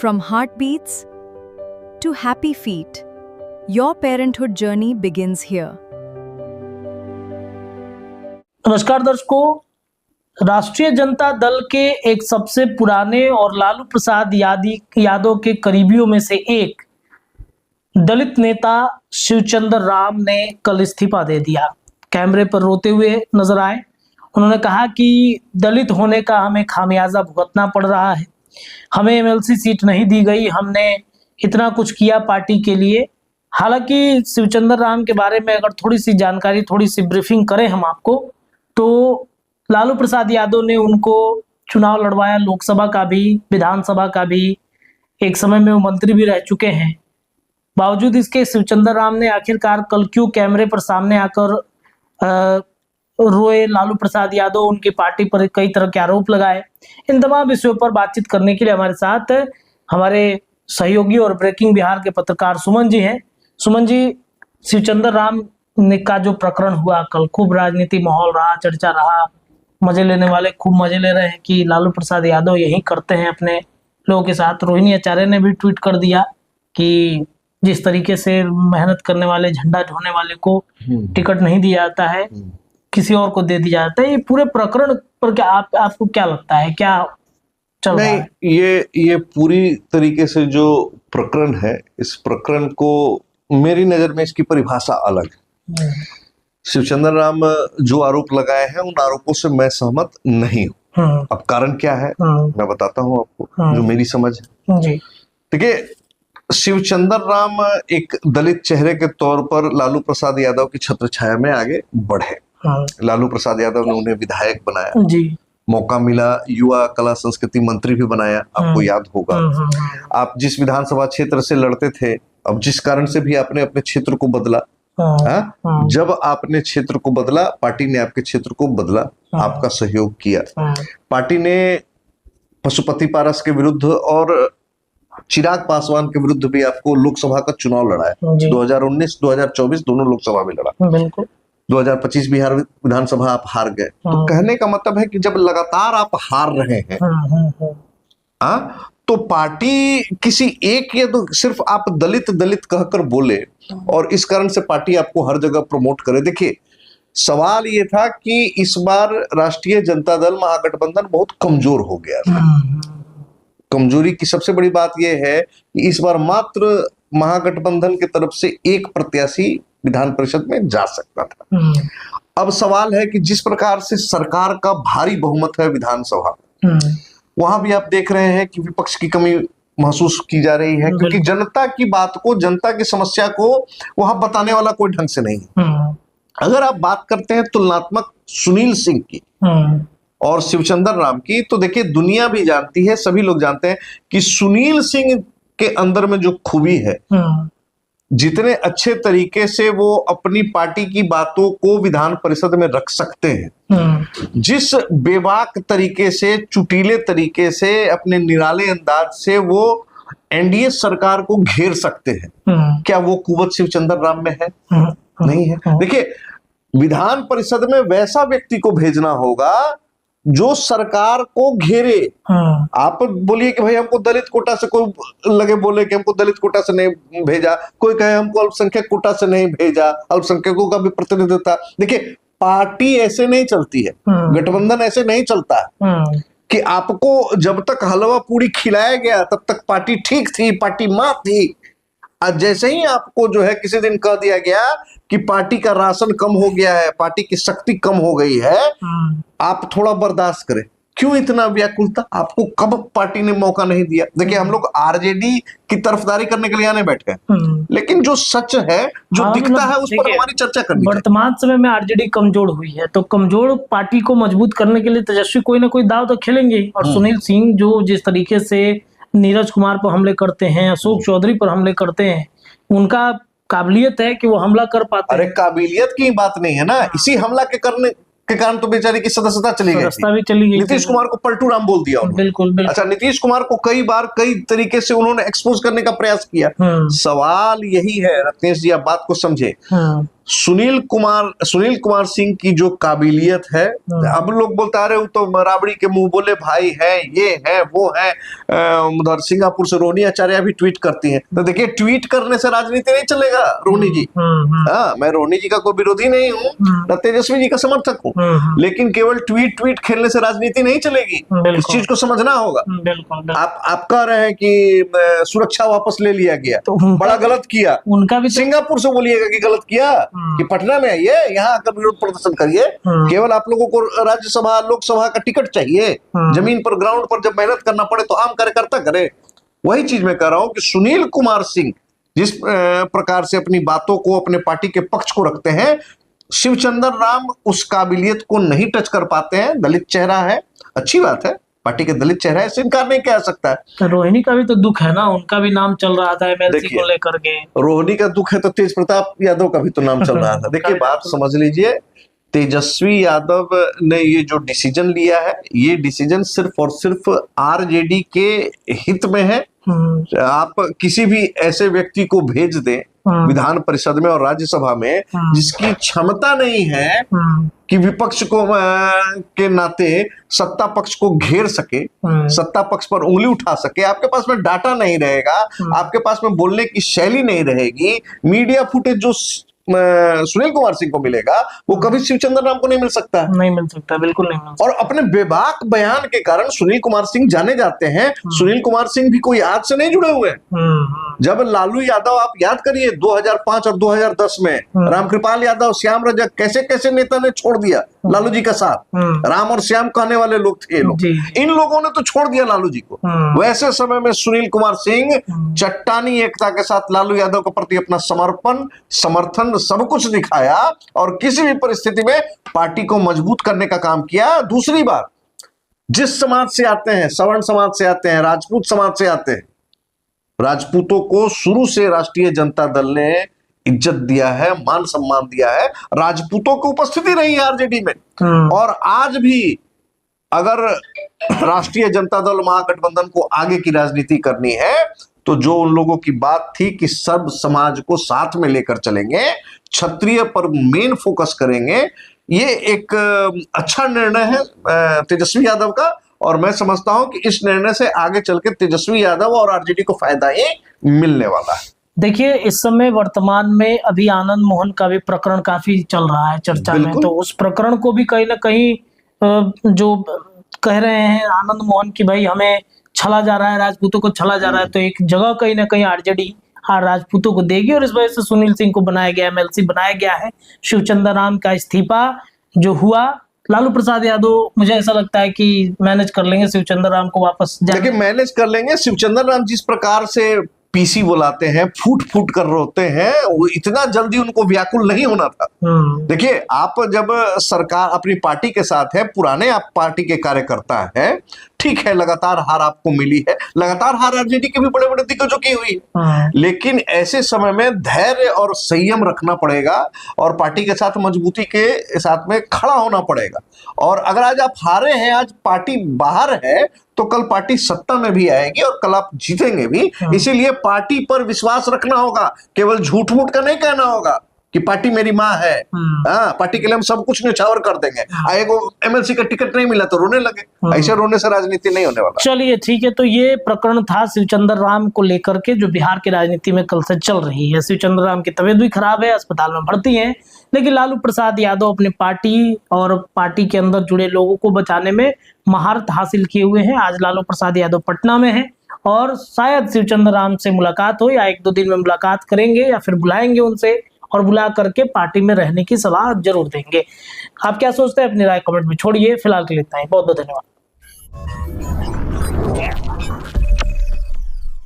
From heartbeats to happy feet, your parenthood journey begins here. नमस्कार दर्शकों, राष्ट्रीय जनता दल के एक सबसे पुराने और लालू प्रसाद यादव के करीबियों में से एक दलित नेता शिवचंद्र राम ने कल इस्तीफा दे दिया। कैमरे पर रोते हुए नजर आए। उन्होंने कहा कि दलित होने का हमें खामियाजा भुगतना पड़ रहा है, हमें एमएलसी सीट नहीं दी गई, हमने इतना कुछ किया पार्टी के लिए। हालांकि शिवचंद्र राम के बारे में अगर थोड़ी सी जानकारी, थोड़ी सी ब्रीफिंग करें हम आपको, तो लालू प्रसाद यादव ने उनको चुनाव लड़वाया, लोकसभा का भी, विधानसभा का भी। एक समय में वो मंत्री भी रह चुके हैं। बावजूद इसके शिवचंद्र राम ने आखिरकार कल क्यों कैमरे पर सामने आकर रोए, लालू प्रसाद यादव, उनकी पार्टी पर कई तरह के आरोप लगाए। इन तमाम विषयों पर बातचीत करने के लिए हमारे साथ हमारे सहयोगी और ब्रेकिंग बिहार के पत्रकार सुमन जी हैं। सुमन जी, शिवचंद्र राम ने का जो प्रकरण हुआ कल, खूब राजनीति माहौल रहा, चर्चा रहा, मजे लेने वाले खूब मजे ले रहे हैं कि लालू प्रसाद यादव यही करते हैं अपने लोगों के साथ। रोहिणी आचार्य ने भी ट्वीट कर दिया कि जिस तरीके से मेहनत करने वाले, झंडा ढोने वाले को टिकट नहीं दिया जाता है, किसी और को दे दिया जाता है। ये पूरे प्रकरण पर क्या आपको क्या लगता है, क्या चल रहा है? ये पूरी तरीके से जो प्रकरण है, इस प्रकरण को मेरी नजर में इसकी परिभाषा अलग है। शिवचंद्र राम जो आरोप लगाए हैं, उन आरोपों से मैं सहमत नहीं हूँ। अब कारण क्या है मैं बताता हूँ आपको, जो मेरी समझ है। देखिए, शिवचंद्र राम एक दलित चेहरे के तौर पर लालू प्रसाद यादव की छत्र छाया में आगे बढ़े। लालू प्रसाद यादव ने उन्हें विधायक बनाया जी। मौका मिला, युवा कला संस्कृति मंत्री भी बनाया, आपको याद होगा। आप जिस विधानसभा क्षेत्र से लड़ते थे, अब जिस कारण से भी आपने अपने क्षेत्र को बदला, जब आपने क्षेत्र को बदला, पार्टी ने आपके क्षेत्र को बदला, आपका सहयोग किया। पार्टी ने पशुपति पारस के विरुद्ध और चिराग पासवान के विरुद्ध भी आपको लोकसभा का चुनाव लड़ाया। 2019, 2024 दोनों लोकसभा में लड़ा। बिल्कुल। 2025 बिहार विधानसभा आप हार गए। तो कहने का मतलब है कि जब लगातार आप हार रहे हैं, तो पार्टी किसी एक या तो सिर्फ आप दलित दलित कहकर बोले और इस कारण से पार्टी आपको हर जगह प्रमोट करे। देखिए, सवाल ये था कि इस बार राष्ट्रीय जनता दल महागठबंधन बहुत कमजोर हो गया था। कमजोरी की सबसे बड़ी बात यह है कि इस बार मात्र महागठबंधन की तरफ से एक प्रत्याशी विधान परिषद में जा सकता था। अब सवाल है कि जिस प्रकार से सरकार का भारी बहुमत है विधानसभा, वहां भी आप देख रहे हैं कि विपक्ष की कमी महसूस की जा रही है, क्योंकि जनता की बात को, जनता की समस्या को वहां बताने वाला कोई ढंग से नहीं। अगर आप बात करते हैं तुलनात्मक सुनील सिंह की और शिवचंद्र राम की, तो देखिए दुनिया भी जानती है, सभी लोग जानते हैं कि सुनील सिंह के अंदर में जो खूबी है, जितने अच्छे तरीके से वो अपनी पार्टी की बातों को विधान परिषद में रख सकते हैं, जिस बेबाक तरीके से, चुटीले तरीके से, अपने निराले अंदाज से वो एनडीए सरकार को घेर सकते हैं, क्या वो कुवत शिवचंद्र राम में है? नहीं है। देखिए, विधान परिषद में वैसा व्यक्ति को भेजना होगा जो सरकार को घेरे। आप बोलिए कि भाई हमको दलित कोटा से, कोई लगे बोले कि हमको दलित कोटा से नहीं भेजा, कोई कहे हमको अल्पसंख्यक कोटा से नहीं भेजा, अल्पसंख्यकों का भी प्रतिनिधित्व। देखिए, पार्टी ऐसे नहीं चलती है, गठबंधन ऐसे नहीं चलता है कि आपको जब तक हलवा पूरी खिलाया गया तब तक पार्टी ठीक थी, पार्टी मां थी। आज जैसे ही आपको जो है किसी दिन कह दिया गया कि पार्टी का राशन कम हो गया है, पार्टी की शक्ति कम हो गई है, आप थोड़ा बर्दाश्त करें। क्यों इतना व्याकुलता? आपको कब पार्टी ने मौका नहीं दिया? देखिए, हम लोग आरजेडी की तरफदारी करने के लिए आने बैठ गए, लेकिन जो सच है, जो दिखता है, उस पर हमारी चर्चा करनी है। वर्तमान समय में आरजेडी कमजोर हुई है, तो कमजोर पार्टी को मजबूत करने के लिए तेजस्वी कोई ना कोई दाव तो खेलेंगे। और सुनील सिंह जो जिस तरीके से नीरज कुमार पर हमले करते हैं, अशोक चौधरी पर हमले करते हैं, उनका काबिलियत है कि वो हमला कर पाते हैं। अरे काबिलियत की बात नहीं है ना, इसी हमला के करने के कारण तो बेचारे की सदस्यता चली गई। नीतीश कुमार को पलटू राम बोल दिया उन्होंने। बिल्कुल। अच्छा, नीतीश कुमार को कई बार कई तरीके से उन्होंने एक्सपोज करने का प्रयास किया। सवाल यही है, रत्नेश जी, आप बात को समझे। सुनील कुमार सिंह की जो काबिलियत है, अब लोग बोलता रहे तो राबड़ी के मुंह बोले भाई है, ये है वो है। उधर सिंगापुर से रोहिणी आचार्य भी ट्वीट करती हैं। तो देखिए, ट्वीट करने से राजनीति नहीं चलेगा रोहिणी जी। हाँ, मैं रोहिणी जी का कोई विरोधी नहीं हूँ, न तेजस्वी जी का समर्थक हूँ, लेकिन केवल ट्वीट खेलने से राजनीति नहीं चलेगी। इस चीज को समझना होगा। आप कह रहे हैं कि सुरक्षा वापस ले लिया गया, तो बड़ा गलत किया। उनका भी सिंगापुर से बोलिएगा कि गलत किया, कि पटना में आइए, यहाँ आकर विरोध प्रदर्शन करिए। केवल आप लोगों को राज्यसभा लोकसभा का टिकट चाहिए, जमीन पर ग्राउंड पर जब मेहनत करना पड़े तो आम कार्यकर्ता करे। वही चीज मैं कह रहा हूं कि सुनील कुमार सिंह जिस प्रकार से अपनी बातों को, अपने पार्टी के पक्ष को रखते हैं, शिवचंद्र राम उस काबिलियत को नहीं टच कर पाते हैं। दलित चेहरा है, अच्छी बात है, पार्टी के दलित चेहरा है, इससे इनकार नहीं किया सकता है। रोहिणी का भी तो दुख है ना, उनका भी नाम चल रहा था एमएलसी को लेकर के। रोहिणी का दुख है तो तेज प्रताप यादव का भी तो नाम चल रहा था। देखिए, बात समझ लीजिए, तेजस्वी यादव ने ये जो डिसीजन लिया है, ये डिसीजन सिर्फ और सिर्फ आरजेडी के हित में है। आप किसी भी ऐसे व्यक्ति को भेज दें विधान परिषद में और राज्यसभा में जिसकी क्षमता नहीं है कि विपक्ष को के नाते सत्ता पक्ष को घेर सके, सत्ता पक्ष पर उंगली उठा सके, आपके पास में डाटा नहीं रहेगा, आपके पास में बोलने की शैली नहीं रहेगी, मीडिया फुटेज जो सुनील कुमार सिंह को मिलेगा वो कभी शिवचंद्र राम को नहीं मिल सकता, बिल्कुल नहीं मिल सकता। और अपने बेबाक बयान के कारण सुनील कुमार सिंह जाने जाते हैं। सुनील कुमार सिंह भी कोई आज से नहीं जुड़े हुए हैं। जब लालू यादव, आप याद करिए 2005 और 2010 में रामकृपाल यादव, श्याम रजक, कैसे कैसे नेता ने छोड़ दिया लालू जी का साथ। राम और श्याम कहने वाले लोग थे ये लोग, इन लोगों ने तो छोड़ दिया लालू जी को। वैसे समय में सुनील कुमार सिंह चट्टानी एकता के साथ लालू यादव के प्रति अपना समर्पण, समर्थन, सब कुछ दिखाया और किसी भी परिस्थिति में पार्टी को मजबूत करने का काम किया। दूसरी बात, जिस समाज से आते हैं, सवर्ण समाज से आते हैं, राजपूत समाज से आते हैं, राजपूतों को शुरू से राष्ट्रीय जनता दल ने इज्जत दिया है, मान सम्मान दिया है। राजपूतों की उपस्थिति रही है आरजेडी में, और आज भी अगर राष्ट्रीय जनता दल महागठबंधन को आगे की राजनीति करनी है तो जो उन लोगों की बात थी कि सब समाज को साथ में लेकर चलेंगे, क्षत्रिय पर मेन फोकस करेंगे, ये एक अच्छा निर्णय है तेजस्वी यादव का। और मैं समझता हूं कि इस निर्णय से आगे चल के तेजस्वी यादव और आरजेडी को फायदा ही मिलने वाला है। देखिए, इस समय वर्तमान में अभी आनंद मोहन का भी प्रकरण काफी चल रहा है चर्चा में, तो उस प्रकरण को भी कहीं ना कहीं जो कह रहे हैं आनंद मोहन की भाई हमें छला जा रहा है, राजपूतों को छला जा रहा है, तो एक जगह कहीं ना कहीं आरजेडी राजपूतों को देगी, और इस वजह से सुनील सिंह को बनाया गया, एमएलसी बनाया गया है। शिवचंद्र राम का इस्तीफा जो हुआ, लालू प्रसाद यादव मुझे ऐसा लगता है कि मैनेज कर लेंगे शिवचंद्र राम को वापस। देखिए, मैनेज कर लेंगे। शिवचंद्र राम जिस प्रकार से पीसी बुलाते हैं, फूट फूट कर रोते हैं, वो इतना जल्दी उनको व्याकुल नहीं होना था। देखिए, आप जब सरकार अपनी पार्टी के साथ है, पुराने आप पार्टी के कार्यकर्ता हैं, ठीक है, लगातार हार आपको मिली है, लगातार हार आरजेडी के भी बड़े बड़े दिग्गजों की हुई है, लेकिन ऐसे समय में धैर्य और संयम रखना पड़ेगा और पार्टी के साथ मजबूती के साथ में खड़ा होना पड़ेगा। और अगर आज आप हारे हैं, आज पार्टी बाहर है, तो कल पार्टी सत्ता में भी आएगी और कल आप जीतेंगे भी। इसीलिए पार्टी पर विश्वास रखना होगा, केवल झूठ मूठ का नहीं कहना होगा कि पार्टी मेरी माँ है, पार्टी के लिए हम सब कुछ न्यौछावर कर देंगे। आएगो एमएलसी का टिकट नहीं मिला तो रोने लगे, ऐसे रोने से राजनीति नहीं होने वाला। चलिए ठीक है, तो ये प्रकरण था शिवचंद्र राम को लेकर के जो बिहार की राजनीति में कल से चल रही है। शिवचंद्र राम की तबीयत भी खराब है, अस्पताल में भर्ती है, लेकिन लालू प्रसाद यादव अपनी पार्टी और पार्टी के अंदर जुड़े लोगों को बचाने में महारत हासिल किए हुए हैं। आज लालू प्रसाद यादव पटना में है और शायद शिवचंद्र राम से मुलाकात हो, या 1-2 दिन में मुलाकात करेंगे या फिर बुलाएंगे उनसे और बुला करके पार्टी में रहने की सलाह जरूर देंगे। आप क्या सोचते हैं, अपनी राय कमेंट में छोड़िए। फिलहाल के लिए इतना ही, बहुत बहुत धन्यवाद।